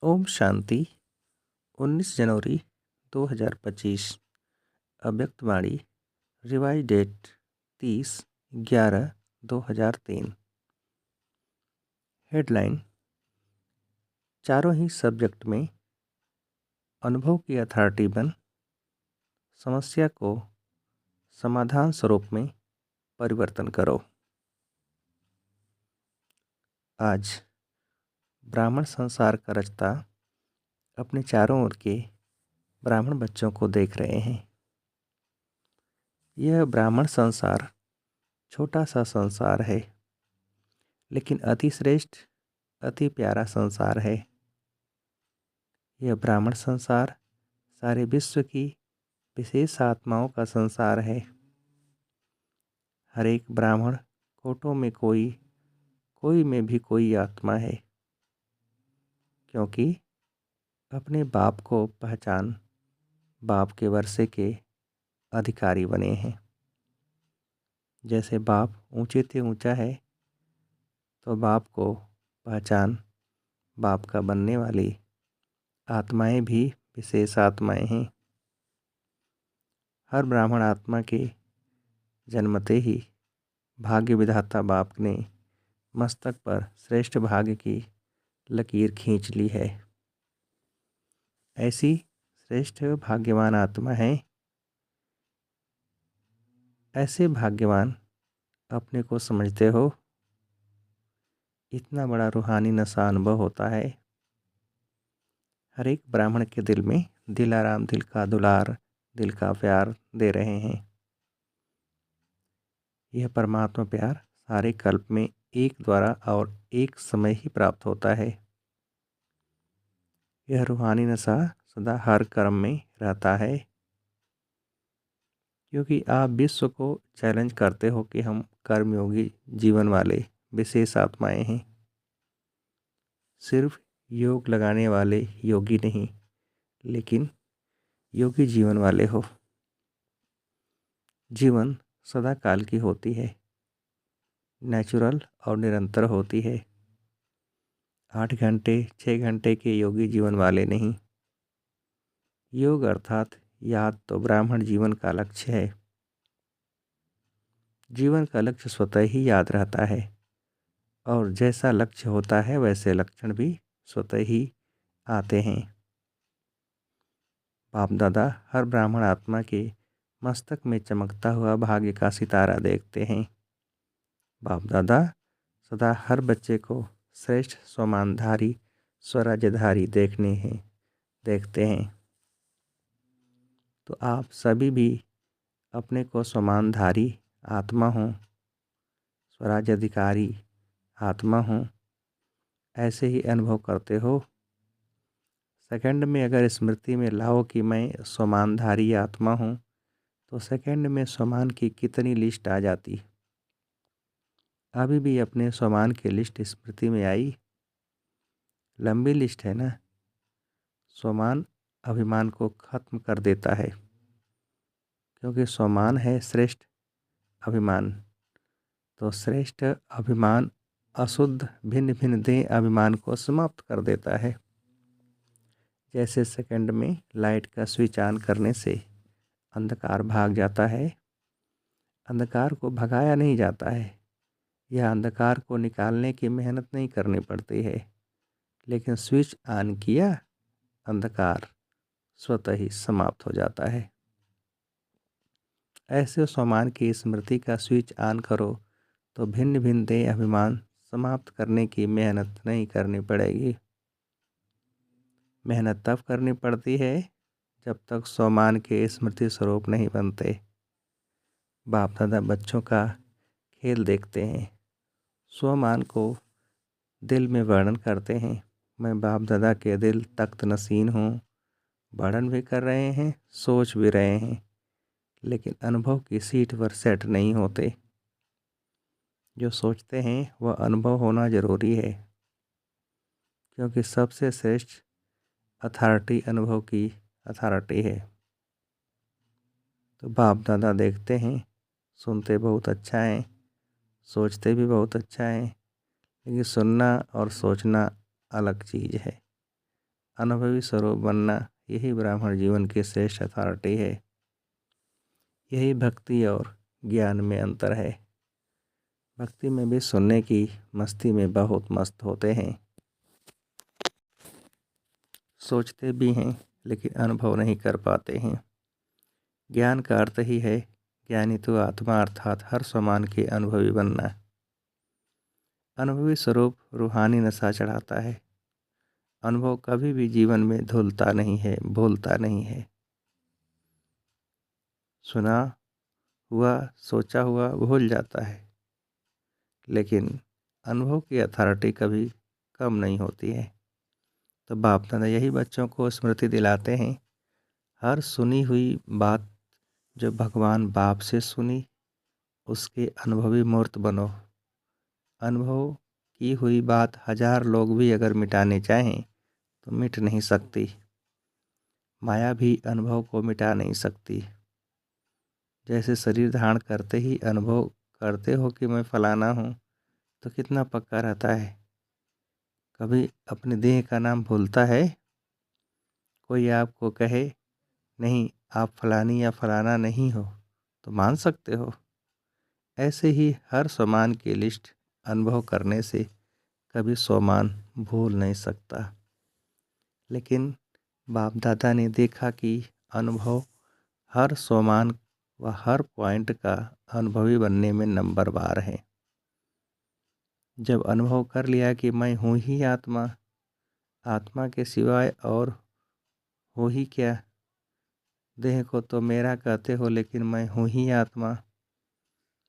ओम शांति। 19 जनवरी 2025। अव्यक्तवाणी। Revise date 30/11/2003। हेडलाइन। चारों ही सब्जेक्ट में अनुभव की अथॉरिटी बन समस्या को समाधान स्वरूप में परिवर्तन करो। आज ब्राह्मण संसार का रचता अपने चारों ओर के ब्राह्मण बच्चों को देख रहे हैं। यह ब्राह्मण संसार छोटा सा संसार है, लेकिन अति श्रेष्ठ अति प्यारा संसार है। यह ब्राह्मण संसार सारे विश्व की विशेष आत्माओं का संसार है। हर एक ब्राह्मण कोटों में कोई में भी कोई आत्मा है, क्योंकि अपने बाप को पहचान बाप के वर्षे के अधिकारी बने हैं। जैसे बाप ऊंचे से ऊंचा है, तो बाप को पहचान बाप का बनने वाली आत्माएं भी विशेष आत्माएं हैं। हर ब्राह्मण आत्मा के जन्मते ही भाग्य विधाता बाप ने मस्तक पर श्रेष्ठ भाग्य की लकीर खींच ली है। ऐसी श्रेष्ठ भाग्यवान आत्मा है। ऐसे भाग्यवान अपने को समझते हो? इतना बड़ा रूहानी नशा अनुभव होता है। हर एक ब्राह्मण के दिल में दिलाराम दिल का दुलार, दिल का प्यार दे रहे हैं। यह परमात्मा प्यार सारे कल्प में एक द्वारा और एक समय ही प्राप्त होता है। यह रूहानी नशा सदा हर कर्म में रहता है, क्योंकि आप विश्व को चैलेंज करते हो कि हम कर्मयोगी जीवन वाले विशेष आत्माएं हैं। सिर्फ योग लगाने वाले योगी नहीं, लेकिन योगी जीवन वाले हो। जीवन सदा काल की होती है, नेचुरल और निरंतर होती है। 8 घंटे 6 घंटे के योगी जीवन वाले नहीं। योग अर्थात याद तो ब्राह्मण जीवन का लक्ष्य है। जीवन का लक्ष्य स्वतः ही याद रहता है, और जैसा लक्ष्य होता है वैसे लक्षण भी स्वतः ही आते हैं। बाप दादा हर ब्राह्मण आत्मा के मस्तक में चमकता हुआ भाग्य का सितारा देखते हैं। बाप दादा सदा हर बच्चे को श्रेष्ठ स्वमानधारी स्वराज्यधारी देखते हैं। तो आप सभी भी अपने को स्वमानधारी आत्मा हों, स्वराज्याधिकारी आत्मा हों, ऐसे ही अनुभव करते हो। सेकंड में अगर स्मृति में लाओ कि मैं स्वमानधारी आत्मा हूँ, तो सेकंड में स्वमान की कितनी लिस्ट आ जाती। अभी भी अपने स्वमान की लिस्ट स्मृति में आई? लंबी लिस्ट है ना। स्वमान अभिमान को खत्म कर देता है, क्योंकि स्वमान है श्रेष्ठ अभिमान। तो श्रेष्ठ अभिमान अशुद्ध भिन्न भिन्न देह अभिमान को समाप्त कर देता है। जैसे सेकंड में लाइट का स्विच ऑन करने से अंधकार भाग जाता है। अंधकार को भगाया नहीं जाता है, यह अंधकार को निकालने की मेहनत नहीं करनी पड़ती है, लेकिन स्विच ऑन किया, अंधकार स्वतः ही समाप्त हो जाता है। ऐसे स्वमान की स्मृति का स्विच ऑन करो तो भिन्न भिन्न देह अभिमान समाप्त करने की मेहनत नहीं करनी पड़ेगी। मेहनत तब करनी पड़ती है जब तक स्वमान के स्मृति स्वरूप नहीं बनते। बाप दादा बच्चों का खेल देखते हैं, स्वमान को दिल में वर्णन करते हैं। मैं बाप दादा के दिल तख्त नसीन हूँ। वर्णन भी कर रहे हैं, सोच भी रहे हैं, लेकिन अनुभव की सीट पर सेट नहीं होते। जो सोचते हैं वह अनुभव होना जरूरी है, क्योंकि सबसे श्रेष्ठ अथॉरिटी अनुभव की अथॉरिटी है। तो बाप दादा देखते हैं, सुनते बहुत अच्छा है, सोचते भी बहुत अच्छा है, लेकिन सुनना और सोचना अलग चीज़ है। अनुभवी स्वरूप बनना, यही ब्राह्मण जीवन की श्रेष्ठ अथॉरिटी है। यही भक्ति और ज्ञान में अंतर है। भक्ति में भी सुनने की मस्ती में बहुत मस्त होते हैं, सोचते भी हैं लेकिन अनुभव नहीं कर पाते हैं। ज्ञान का अर्थ ही है ज्ञानी तो आत्मा अर्थात हर समान के अनुभवी बनना। अनुभवी स्वरूप रूहानी नशा चढ़ाता है। अनुभव कभी भी जीवन में धुलता नहीं है, भूलता नहीं है। सुना हुआ, सोचा हुआ भूल जाता है, लेकिन अनुभव की अथॉरिटी कभी कम नहीं होती है। तो बाप दादा यही बच्चों को स्मृति दिलाते हैं। हर सुनी हुई बात जो भगवान बाप से सुनी, उसके अनुभवी मूर्त बनो। अनुभव की हुई बात 1000 लोग भी अगर मिटाने चाहें तो मिट नहीं सकती। माया भी अनुभव को मिटा नहीं सकती। जैसे शरीर धारण करते ही अनुभव करते हो कि मैं फलाना हूँ, तो कितना पक्का रहता है। कभी अपने देह का नाम भूलता है? कोई आपको कहे नहीं आप फलानी या फलाना नहीं हो, तो मान सकते हो। ऐसे ही हर सामान की लिस्ट अनुभव करने से कभी सामान भूल नहीं सकता। लेकिन बाप दादा ने देखा कि अनुभव हर सामान व हर पॉइंट का अनुभवी बनने में नंबरवार है। जब अनुभव कर लिया कि मैं हूँ ही आत्मा, आत्मा के सिवाय और हो ही क्या, देह को तो मेरा कहते हो लेकिन मैं हूँ ही आत्मा।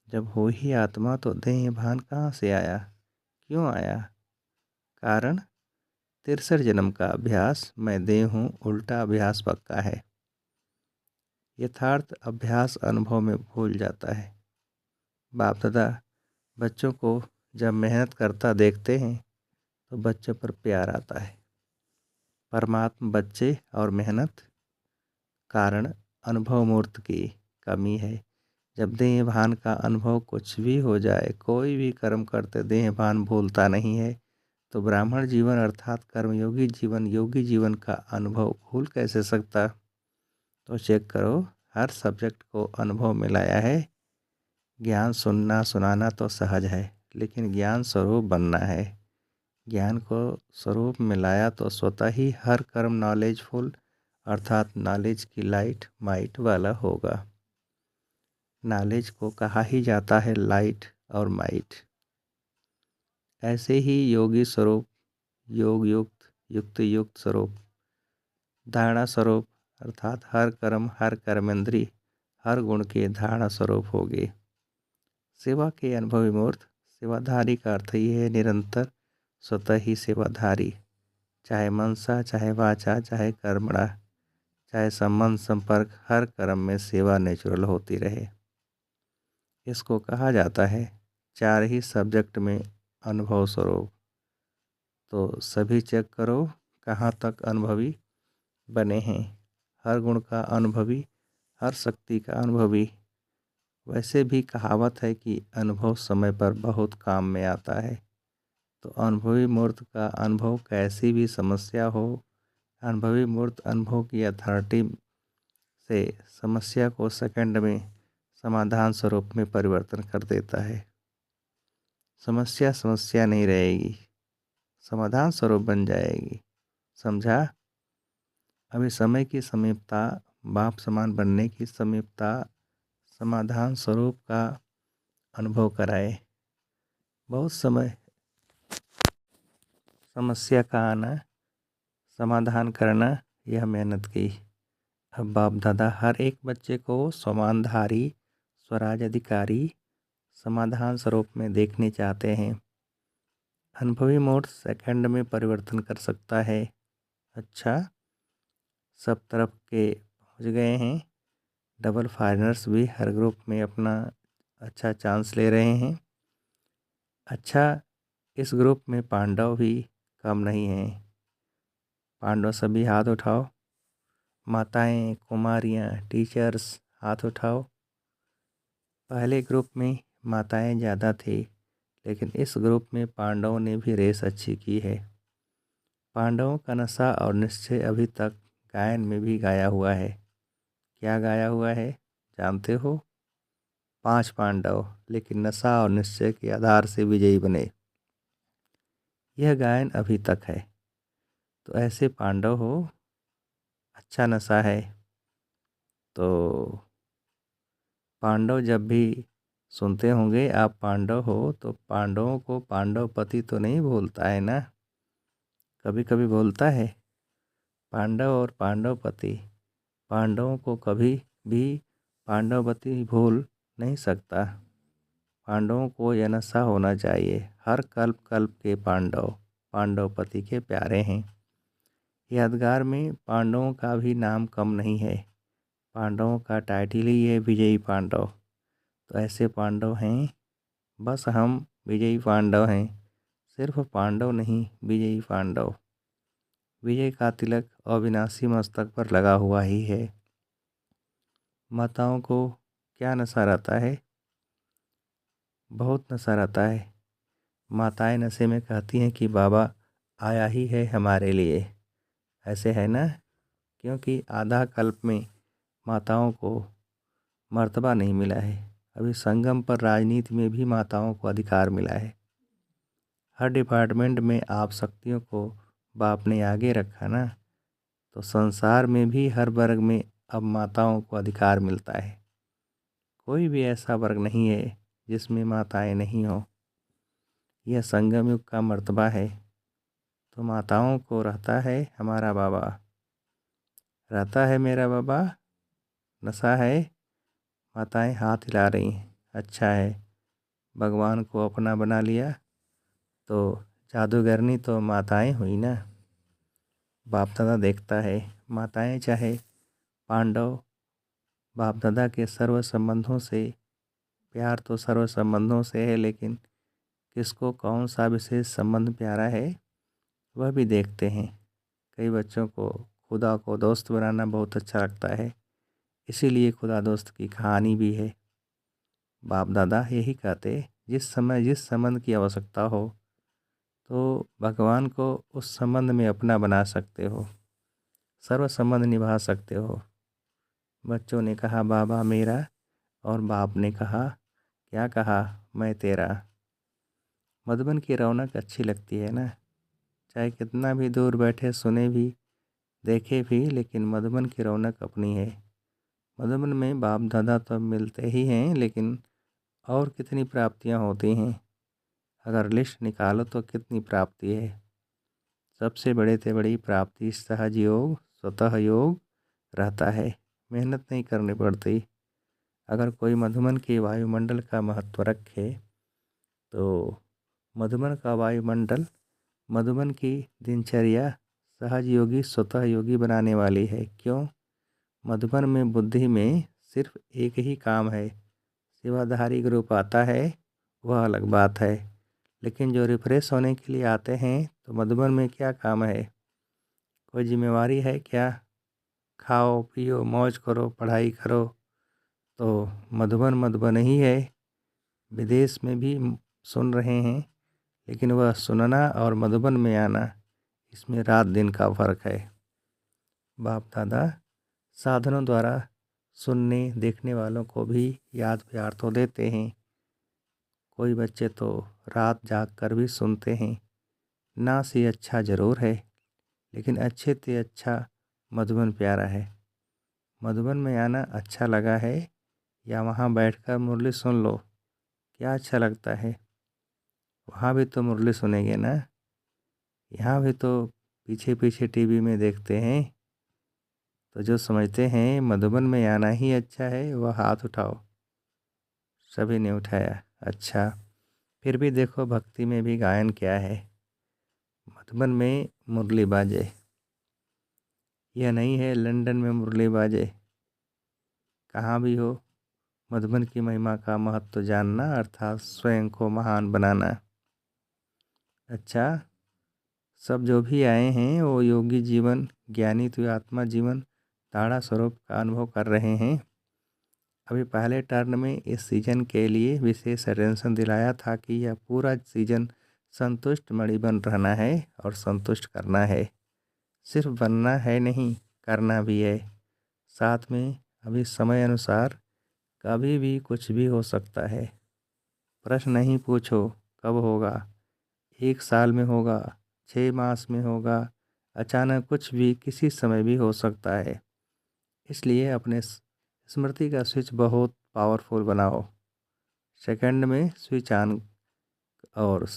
जब हो ही आत्मा तो देह भान कहाँ से आया, क्यों आया? कारण 63 जन्म का अभ्यास, मैं देह हूँ, उल्टा अभ्यास पक्का है। यथार्थ अभ्यास अनुभव में भूल जाता है। बाप दादा बच्चों को जब मेहनत करता देखते हैं तो बच्चों पर प्यार आता है। परमात्मा बच्चे और मेहनत कारण अनुभव मूर्त की कमी है। जब देह भान का अनुभव कुछ भी हो जाए, कोई भी कर्म करते देह भान भूलता नहीं है, तो ब्राह्मण जीवन अर्थात कर्मयोगी जीवन, योगी जीवन का अनुभव भूल कैसे सकता? तो चेक करो, हर सब्जेक्ट को अनुभव में लाया है। ज्ञान सुनना सुनाना तो सहज है, लेकिन ज्ञान स्वरूप बनना है। ज्ञान को स्वरूप में लाया तो स्वतः ही हर कर्म नॉलेजफुल अर्थात नॉलेज की लाइट माइट वाला होगा। नॉलेज को कहा ही जाता है लाइट और माइट। ऐसे ही योगी स्वरूप, योग युक्त, युक्त युक्त स्वरूप, धारणा स्वरूप अर्थात हर कर्म हर कर्मेंद्री हर गुण के धारणा स्वरूप होगे। सेवा के अनुभवी मूर्त, सेवाधारी का अर्थ ही है निरंतर स्वतः ही सेवाधारी, चाहे मनसा, चाहे वाचा, चाहे कर्मणा, चाहे संबंध संपर्क, हर कर्म में सेवा नेचुरल होती रहे। इसको कहा जाता है 4 ही सब्जेक्ट में अनुभव स्वरूप। तो सभी चेक करो कहाँ तक अनुभवी बने हैं। हर गुण का अनुभवी, हर शक्ति का अनुभवी। वैसे भी कहावत है कि अनुभव समय पर बहुत काम में आता है। तो अनुभवी मूर्त का अनुभव कैसी भी समस्या हो, अनुभवी मूर्त अनुभव की अथॉरिटी से समस्या को सेकंड में समाधान स्वरूप में परिवर्तन कर देता है। समस्या समस्या नहीं रहेगी, समाधान स्वरूप बन जाएगी। समझा? अभी समय की समीपता, बाप समान बनने की समीपता समाधान स्वरूप का अनुभव कराए। बहुत समय समस्या का आना, समाधान करना, यह मेहनत की। अब बाप दादा हर एक बच्चे को समाधानधारी, स्वराज अधिकारी, समाधान स्वरूप में देखने चाहते हैं। अनुभवी मोड सेकंड में परिवर्तन कर सकता है। अच्छा, सब तरफ के पहुंच गए हैं। डबल फाइनर्स भी हर ग्रुप में अपना अच्छा चांस ले रहे हैं। अच्छा, इस ग्रुप में पांडव भी कम नहीं हैं। पांडव सभी हाथ उठाओ। माताएं, कुमारियां, टीचर्स हाथ उठाओ। पहले ग्रुप में माताएं ज़्यादा थी, लेकिन इस ग्रुप में पांडवों ने भी रेस अच्छी की है। पांडवों का नशा और निश्चय अभी तक गायन में भी गाया हुआ है। क्या गाया हुआ है जानते हो? 5 पांडव लेकिन नशा और निश्चय के आधार से विजयी बने, यह गायन अभी तक है। तो ऐसे पांडव हो, अच्छा नशा है। तो पांडव जब भी सुनते होंगे आप पांडव हो, तो पांडवों को पांडवपति तो नहीं बोलता है ना, कभी कभी बोलता है पांडव और पांडवपति। पांडवों को कभी भी पांडवपति भूल नहीं सकता। पांडवों को यह नशा होना चाहिए, हर कल्प कल्प के पांडव पांडवपति के प्यारे हैं। यादगार में पांडवों का भी नाम कम नहीं है, पांडवों का टाइटल ही है विजयी पांडव। तो ऐसे पांडव हैं, बस हम विजयी पांडव हैं, सिर्फ पांडव नहीं विजयी पांडव। विजय का तिलक अविनाशी मस्तक पर लगा हुआ ही है। माताओं को क्या नशा रहता है? बहुत नशा रहता है। माताएं नशे में कहती हैं कि बाबा आया ही है हमारे लिए, ऐसे है ना, क्योंकि आधा कल्प में माताओं को मर्तबा नहीं मिला है। अभी संगम पर राजनीति में भी माताओं को अधिकार मिला है। हर डिपार्टमेंट में आप शक्तियों को बाप ने आगे रखा ना, तो संसार में भी हर वर्ग में अब माताओं को अधिकार मिलता है। कोई भी ऐसा वर्ग नहीं है जिसमें माताएं नहीं हो। यह संगम युग का मर्तबा है। तो माताओं को रहता है हमारा बाबा, रहता है मेरा बाबा, नशा है। माताएं हाथ हिला रही हैं, अच्छा है, भगवान को अपना बना लिया तो जादूगरनी तो माताएं हुई ना। बाप दादा देखता है, माताएं चाहे पांडव बाप दादा के सर्व संबंधों से, प्यार तो सर्व संबंधों से है, लेकिन किसको कौन सा विशेष संबंध प्यारा है वह भी देखते हैं। कई बच्चों को खुदा को दोस्त बनाना बहुत अच्छा लगता है, इसीलिए खुदा दोस्त की कहानी भी है। बाप दादा यही कहते, जिस समय जिस संबंध की आवश्यकता हो तो भगवान को उस संबंध में अपना बना सकते हो, सर्व संबंध निभा सकते हो। बच्चों ने कहा बाबा मेरा, और बाप ने कहा क्या कहा, मैं तेरा। मधुबन की रौनक अच्छी लगती है ना, चाहे कितना भी दूर बैठे सुने भी देखे भी, लेकिन मधुबन की रौनक अपनी है। मधुबन में बाप दादा तो मिलते ही हैं, लेकिन और कितनी प्राप्तियां होती हैं। अगर लिस्ट निकालो तो कितनी प्राप्ति है। सबसे बड़े से बड़ी प्राप्ति सहज योग, स्वतः योग रहता है, मेहनत नहीं करनी पड़ती। अगर कोई मधुबन के वायुमंडल का महत्व रखे तो मधुबन का वायुमंडल मधुबन की दिनचर्या सहज योगी स्वतः योगी बनाने वाली है। क्यों? मधुबन में बुद्धि में सिर्फ एक ही काम है। सेवाधारी ग्रुप आता है वह अलग बात है, लेकिन जो रिफ्रेश होने के लिए आते हैं तो मधुबन में क्या काम है? कोई जिम्मेवारी है क्या? खाओ पियो मौज करो पढ़ाई करो। तो मधुबन मधुबन ही है। विदेश में भी सुन रहे हैं, लेकिन वह सुनना और मधुबन में आना, इसमें रात दिन का फर्क है। बाप दादा साधनों द्वारा सुनने देखने वालों को भी याद प्यार तो देते हैं। कोई बच्चे तो रात जाग कर भी सुनते हैं। ना से अच्छा ज़रूर है, लेकिन अच्छे से अच्छा मधुबन प्यारा है। मधुबन में आना अच्छा लगा है, या वहाँ बैठकर मुरली सुन लो, क्या अच्छा लगता है? वहाँ भी तो मुरली सुनेंगे ना, यहाँ भी तो पीछे पीछे टीवी में देखते हैं। तो जो समझते हैं मधुबन में आना ही अच्छा है वह हाथ उठाओ। सभी ने उठाया। अच्छा, फिर भी देखो भक्ति में भी गायन क्या है। मधुबन में मुरली बाजे, यह नहीं है लंदन में मुरली बाजे। कहाँ भी हो, मधुबन की महिमा का महत्व जानना अर्थात स्वयं को महान बनाना। अच्छा, सब जो भी आए हैं वो योगी जीवन, ज्ञानी तो आत्मा जीवन, ताड़ा स्वरूप का अनुभव कर रहे हैं। अभी पहले टर्न में इस सीजन के लिए विशेष अटेंशन दिलाया था कि यह पूरा सीजन संतुष्ट मणिबन रहना है और संतुष्ट करना है। सिर्फ बनना है नहीं, करना भी है साथ में। अभी समय अनुसार कभी भी कुछ भी हो सकता है। प्रश्न नहीं पूछो कब होगा, 1 साल में होगा, 6 मास में होगा, अचानक कुछ भी किसी समय भी हो सकता है। इसलिए अपने स्मृति का स्विच बहुत पावरफुल बनाओ। सेकंड में स्विच ऑन और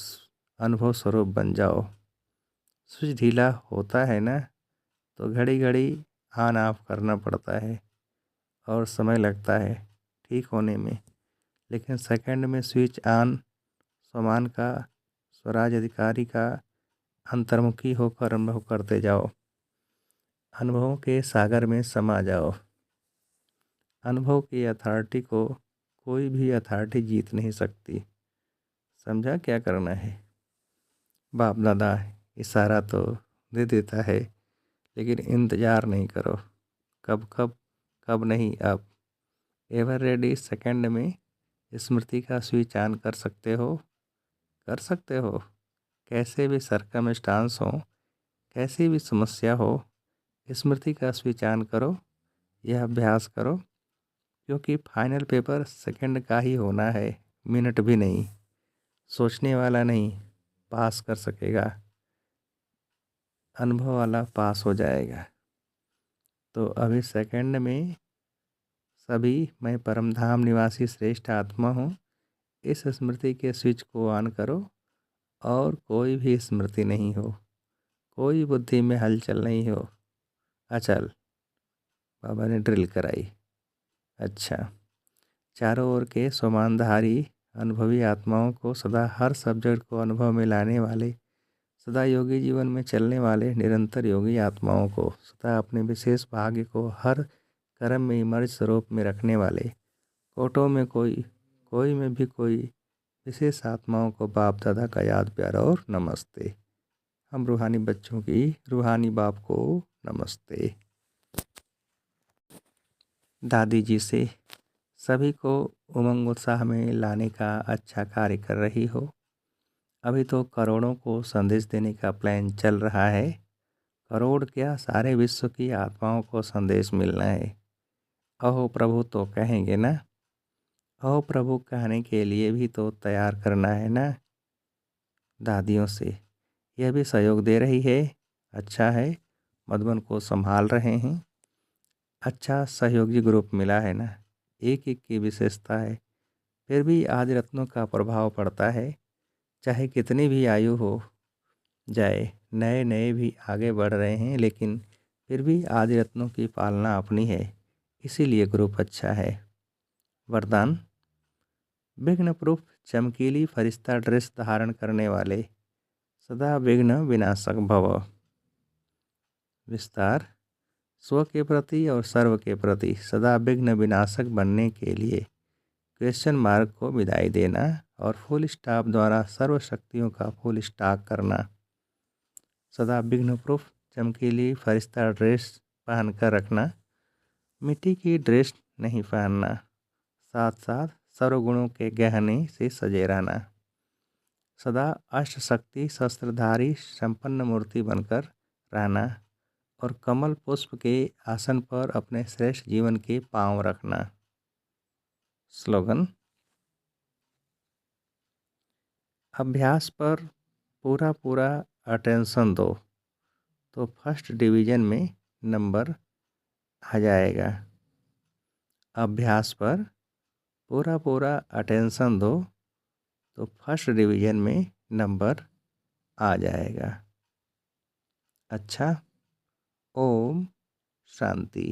अनुभव स्वरूप बन जाओ। स्विच ढीला होता है ना, तो घड़ी घड़ी ऑन ऑफ करना पड़ता है और समय लगता है ठीक होने में। लेकिन सेकंड में स्विच ऑन, सामान का, स्वराज अधिकारी का अंतर्मुखी होकर अनुभव करते जाओ। अनुभवों के सागर में समा जाओ। अनुभव की अथॉरिटी को कोई भी अथॉरिटी जीत नहीं सकती। समझा क्या करना है? बाप दादा इशारा तो दे देता है, लेकिन इंतज़ार नहीं करो। कब कब कब नहीं, अब। एवर रेडी सेकंड में स्मृति का स्विच ऑन कर सकते हो। कर सकते हो। कैसे भी सरकमस्टांस हो, कैसी भी समस्या हो, स्मृति का स्विच ऑन करो। यह अभ्यास करो, क्योंकि फाइनल पेपर सेकंड का ही होना है, मिनट भी नहीं। सोचने वाला नहीं पास कर सकेगा, अनुभव वाला पास हो जाएगा। तो अभी सेकंड में सभी मैं परमधाम निवासी श्रेष्ठ आत्मा हूँ, इस स्मृति के स्विच को ऑन करो और कोई भी स्मृति नहीं हो, कोई बुद्धि में हलचल नहीं हो। अचल बाबा ने ड्रिल कराई। अच्छा, चारों ओर के समानधारी अनुभवी आत्माओं को, सदा हर सब्जेक्ट को अनुभव में लाने वाले, सदा योगी जीवन में चलने वाले निरंतर योगी आत्माओं को, सदा अपने विशेष भाग्य को हर कर्म में इमर्ज स्वरूप में रखने वाले, कोटों में कोई में भी कोई विशेष आत्माओं को बाप दादा का याद प्यार और नमस्ते। हम रूहानी बच्चों की रूहानी बाप को नमस्ते। दादी जी से सभी को उमंग उत्साह में लाने का अच्छा कार्य कर रही हो। अभी तो करोड़ों को संदेश देने का प्लान चल रहा है। करोड़ क्या, सारे विश्व की आत्माओं को संदेश मिलना है। अहो प्रभु तो कहेंगे ना, अहो प्रभु कहने के लिए भी तो तैयार करना है ना। दादियों से यह भी सहयोग दे रही है। अच्छा है, मधुबन को संभाल रहे हैं। अच्छा सहयोगी ग्रुप मिला है ना। एक एक की विशेषता है, फिर भी आदि रत्नों का प्रभाव पड़ता है। चाहे कितनी भी आयु हो जाए, नए नए भी आगे बढ़ रहे हैं, लेकिन फिर भी आदि रत्नों की पालना अपनी है, इसीलिए ग्रुप अच्छा है। वरदान, विघ्न प्रूफ चमकीली फरिश्ता ड्रेस धारण करने वाले, सदा विघ्न विनाशक भव। विस्तार, स्व के प्रति और सर्व के प्रति सदा विघ्न विनाशक बनने के लिए क्वेश्चन मार्क को विदाई देना और फुल स्टॉप द्वारा सर्व शक्तियों का फुल स्टॉक करना। सदा विघ्न प्रूफ चमकीली फरिश्ता ड्रेस पहन कर रखना। मिट्टी की ड्रेस नहीं पहनना। साथ साथ सर्वगुणों के गहने से सजे रहना। सदा अष्ट शक्ति शस्त्रधारी संपन्न मूर्ति बनकर रहना और कमल पुष्प के आसन पर अपने श्रेष्ठ जीवन के पांव रखना। स्लोगन, अभ्यास पर पूरा पूरा अटेंशन दो तो फर्स्ट डिवीज़न में नंबर आ जाएगा। अभ्यास पर पूरा पूरा अटेंशन दो तो फर्स्ट डिवीज़न में नंबर आ जाएगा। अच्छा, ओम शांति।